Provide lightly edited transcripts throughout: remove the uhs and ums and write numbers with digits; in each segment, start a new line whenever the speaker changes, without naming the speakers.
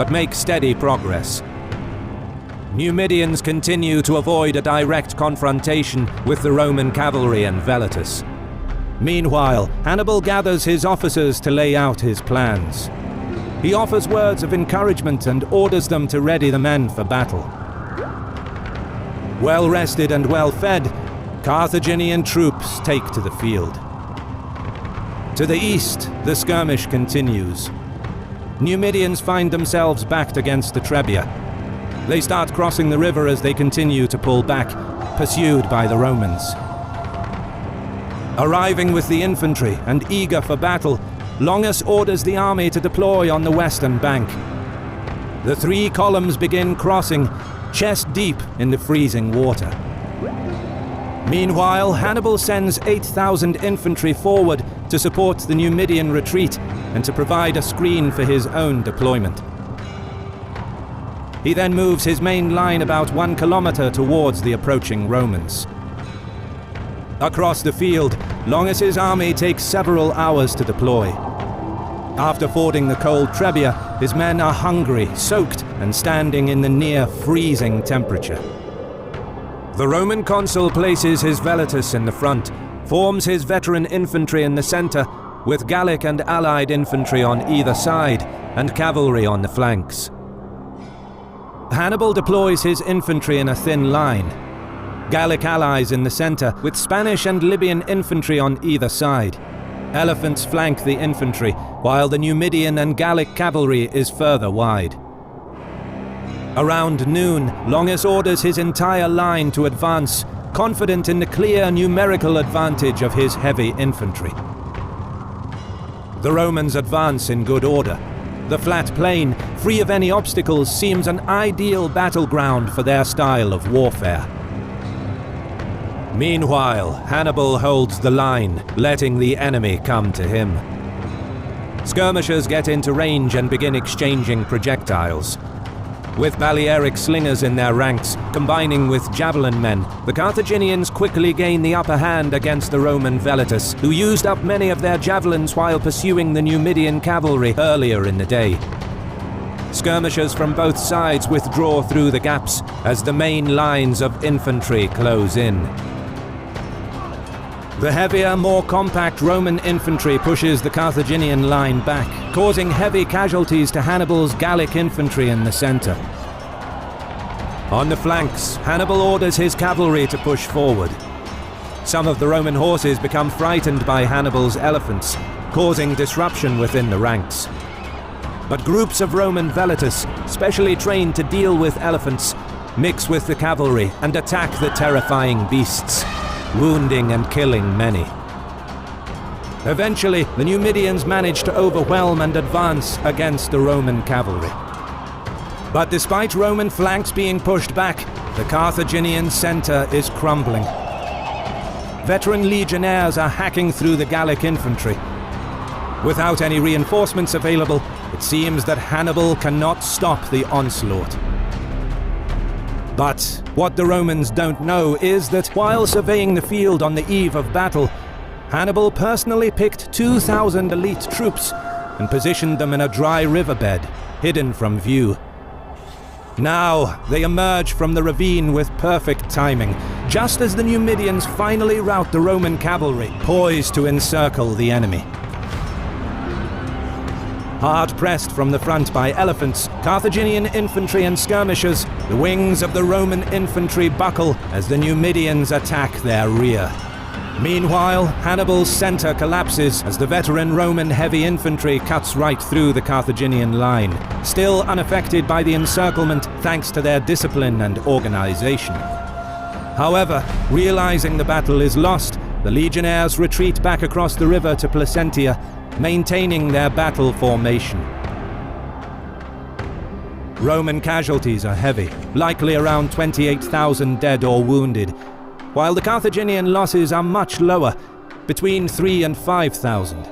but make steady progress. Numidians continue to avoid a direct confrontation with the Roman cavalry and Velitus. Meanwhile, Hannibal gathers his officers to lay out his plans. He offers words of encouragement and orders them to ready the men for battle. Well rested and well fed, Carthaginian troops take to the field. To the east, the skirmish continues. Numidians find themselves backed against the Trebia. They start crossing the river as they continue to pull back, pursued by the Romans. Arriving with the infantry and eager for battle, Longus orders the army to deploy on the western bank. The three columns begin crossing, chest deep in the freezing water. Meanwhile, Hannibal sends 8,000 infantry forward to support the Numidian retreat and to provide a screen for his own deployment. He then moves his main line about 1 kilometer towards the approaching Romans. Across the field, Longus's army takes several hours to deploy. After fording the cold Trebia, his men are hungry, soaked, and standing in the near-freezing temperature. The Roman consul places his Velitus in the front, forms his veteran infantry in the center, with Gallic and allied infantry on either side, and cavalry on the flanks. Hannibal deploys his infantry in a thin line. Gallic allies in the center, with Spanish and Libyan infantry on either side. Elephants flank the infantry, while the Numidian and Gallic cavalry is further wide. Around noon, Longus orders his entire line to advance, confident in the clear numerical advantage of his heavy infantry. The Romans advance in good order. The flat plain, free of any obstacles, seems an ideal battleground for their style of warfare. Meanwhile, Hannibal holds the line, letting the enemy come to him. Skirmishers get into range and begin exchanging projectiles. With Balearic slingers in their ranks, combining with javelin men, the Carthaginians quickly gain the upper hand against the Roman Velitus, who used up many of their javelins while pursuing the Numidian cavalry earlier in the day. Skirmishers from both sides withdraw through the gaps as the main lines of infantry close in. The heavier, more compact Roman infantry pushes the Carthaginian line back, causing heavy casualties to Hannibal's Gallic infantry in the center. On the flanks, Hannibal orders his cavalry to push forward. Some of the Roman horses become frightened by Hannibal's elephants, causing disruption within the ranks. But groups of Roman Velitus, specially trained to deal with elephants, mix with the cavalry and attack the terrifying beasts, wounding and killing many. Eventually, the Numidians manage to overwhelm and advance against the Roman cavalry. But despite Roman flanks being pushed back, the Carthaginian center is crumbling. Veteran legionnaires are hacking through the Gallic infantry. Without any reinforcements available, it seems that Hannibal cannot stop the onslaught. But what the Romans don't know is that while surveying the field on the eve of battle, Hannibal personally picked 2,000 elite troops and positioned them in a dry riverbed, hidden from view. Now they emerge from the ravine with perfect timing, just as the Numidians finally rout the Roman cavalry, poised to encircle the enemy. Hard pressed from the front by elephants, Carthaginian infantry and skirmishers, the wings of the Roman infantry buckle as the Numidians attack their rear. Meanwhile, Hannibal's center collapses as the veteran Roman heavy infantry cuts right through the Carthaginian line, still unaffected by the encirclement thanks to their discipline and organization. However, realizing the battle is lost, the legionnaires retreat back across the river to Placentia, maintaining their battle formation. Roman casualties are heavy, likely around 28,000 dead or wounded, while the Carthaginian losses are much lower, between 3,000 and 5,000.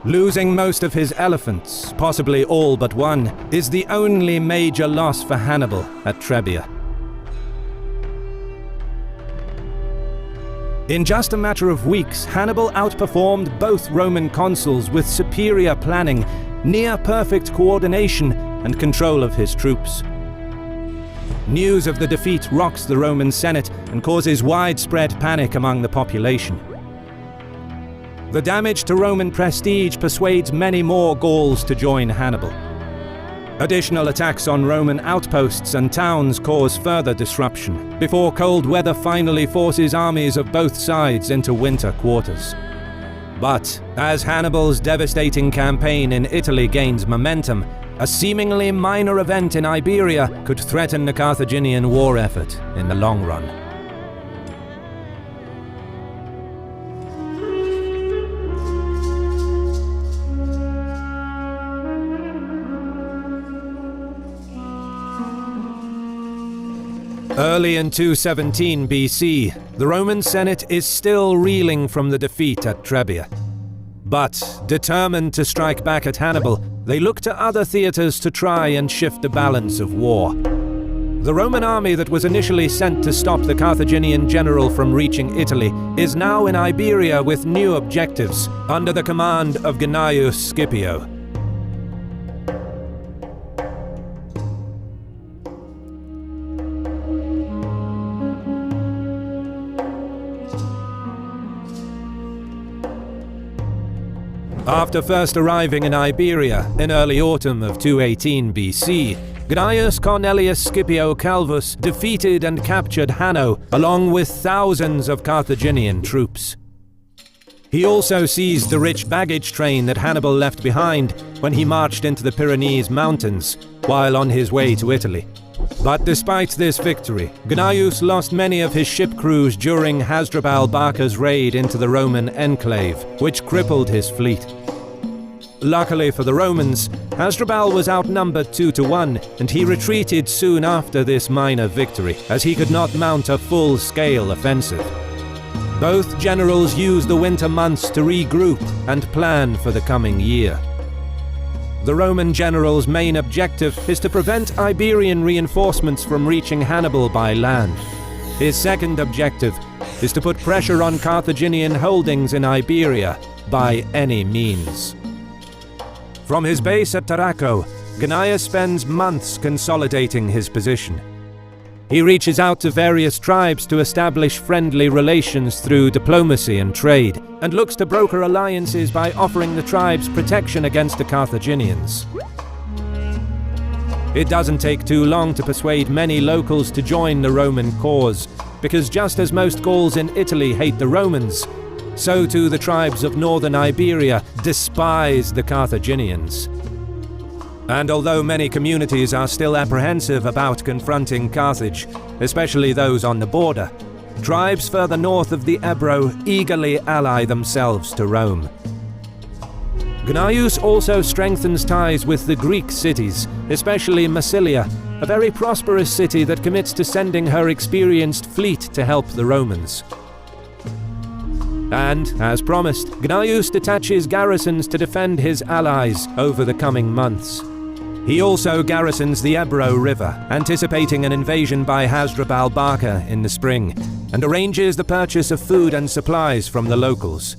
Losing most of his elephants, possibly all but one, is the only major loss for Hannibal at Trebia. In just a matter of weeks, Hannibal outperformed both Roman consuls with superior planning, near-perfect coordination and control of his troops. News of the defeat rocks the Roman Senate and causes widespread panic among the population. The damage to Roman prestige persuades many more Gauls to join Hannibal. Additional attacks on Roman outposts and towns cause further disruption, before cold weather finally forces armies of both sides into winter quarters. But as Hannibal's devastating campaign in Italy gains momentum, a seemingly minor event in Iberia could threaten the Carthaginian war effort in the long run. Early in 217 BC, the Roman Senate is still reeling from the defeat at Trebia. But, determined to strike back at Hannibal, they look to other theatres to try and shift the balance of war. The Roman army that was initially sent to stop the Carthaginian general from reaching Italy is now in Iberia with new objectives, under the command of Gnaeus Scipio. After first arriving in Iberia in early autumn of 218 BC, Gnaeus Cornelius Scipio Calvus defeated and captured Hanno, along with thousands of Carthaginian troops. He also seized the rich baggage train that Hannibal left behind when he marched into the Pyrenees Mountains, while on his way to Italy. But despite this victory, Gnaeus lost many of his ship crews during Hasdrubal Barca's raid into the Roman enclave, which crippled his fleet. Luckily for the Romans, Hasdrubal was outnumbered 2-1, and he retreated soon after this minor victory, as he could not mount a full-scale offensive. Both generals used the winter months to regroup and plan for the coming year. The Roman general's main objective is to prevent Iberian reinforcements from reaching Hannibal by land. His second objective is to put pressure on Carthaginian holdings in Iberia by any means. From his base at Tarraco, Gnaeus spends months consolidating his position. He reaches out to various tribes to establish friendly relations through diplomacy and trade, and looks to broker alliances by offering the tribes protection against the Carthaginians. It doesn't take too long to persuade many locals to join the Roman cause, because just as most Gauls in Italy hate the Romans, so too the tribes of northern Iberia despise the Carthaginians. And although many communities are still apprehensive about confronting Carthage, especially those on the border, tribes further north of the Ebro eagerly ally themselves to Rome. Gnaeus also strengthens ties with the Greek cities, especially Massilia, a very prosperous city that commits to sending her experienced fleet to help the Romans. And, as promised, Gnaeus detaches garrisons to defend his allies over the coming months. He also garrisons the Ebro River, anticipating an invasion by Hasdrubal Barca in the spring, and arranges the purchase of food and supplies from the locals.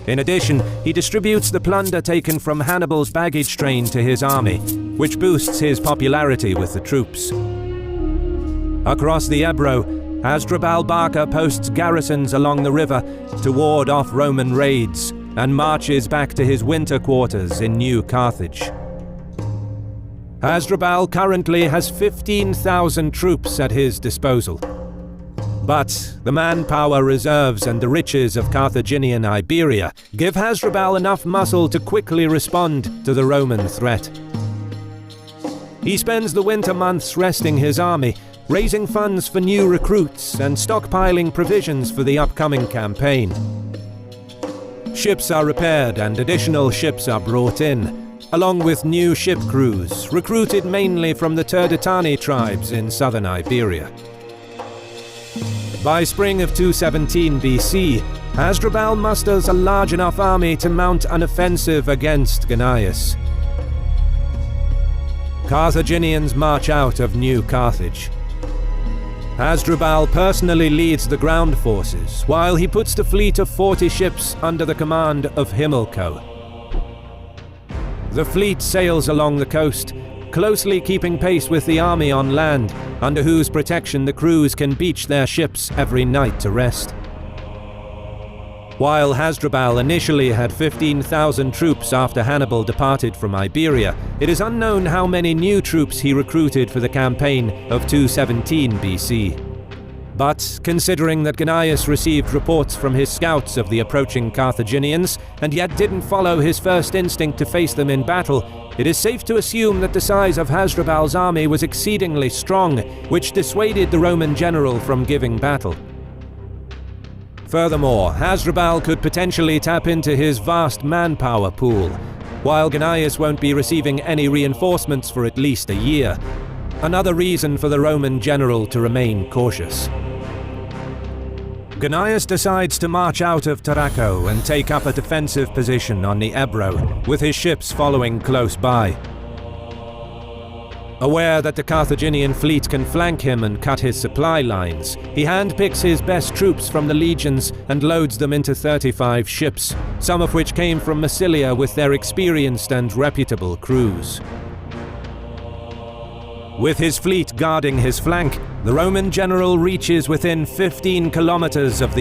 In addition, he distributes the plunder taken from Hannibal's baggage train to his army, which boosts his popularity with the troops. Across the Ebro, Hasdrubal Barca posts garrisons along the river to ward off Roman raids, and marches back to his winter quarters in New Carthage. Hasdrubal currently has 15,000 troops at his disposal. But the manpower reserves and the riches of Carthaginian Iberia give Hasdrubal enough muscle to quickly respond to the Roman threat. He spends the winter months resting his army, raising funds for new recruits and stockpiling provisions for the upcoming campaign. Ships are repaired and additional ships are brought in, along with new ship crews, recruited mainly from the Turdetani tribes in southern Iberia. By spring of 217 BC, Hasdrubal musters a large enough army to mount an offensive against Gnaeus. Carthaginians march out of New Carthage. Hasdrubal personally leads the ground forces, while he puts the fleet of 40 ships under the command of Himilco. The fleet sails along the coast, closely keeping pace with the army on land, under whose protection the crews can beach their ships every night to rest. While Hasdrubal initially had 15,000 troops after Hannibal departed from Iberia, it is unknown how many new troops he recruited for the campaign of 217 BC. But, considering that Gnaeus received reports from his scouts of the approaching Carthaginians, and yet didn't follow his first instinct to face them in battle, it is safe to assume that the size of Hasdrubal's army was exceedingly strong, which dissuaded the Roman general from giving battle. Furthermore, Hasdrubal could potentially tap into his vast manpower pool, while Gnaeus won't be receiving any reinforcements for at least a year. Another reason for the Roman general to remain cautious. Gnaeus decides to march out of Tarraco and take up a defensive position on the Ebro, with his ships following close by. Aware that the Carthaginian fleet can flank him and cut his supply lines, he handpicks his best troops from the legions and loads them into 35 ships, some of which came from Massilia with their experienced and reputable crews. With his fleet guarding his flank, the Roman general reaches within 15 kilometers of the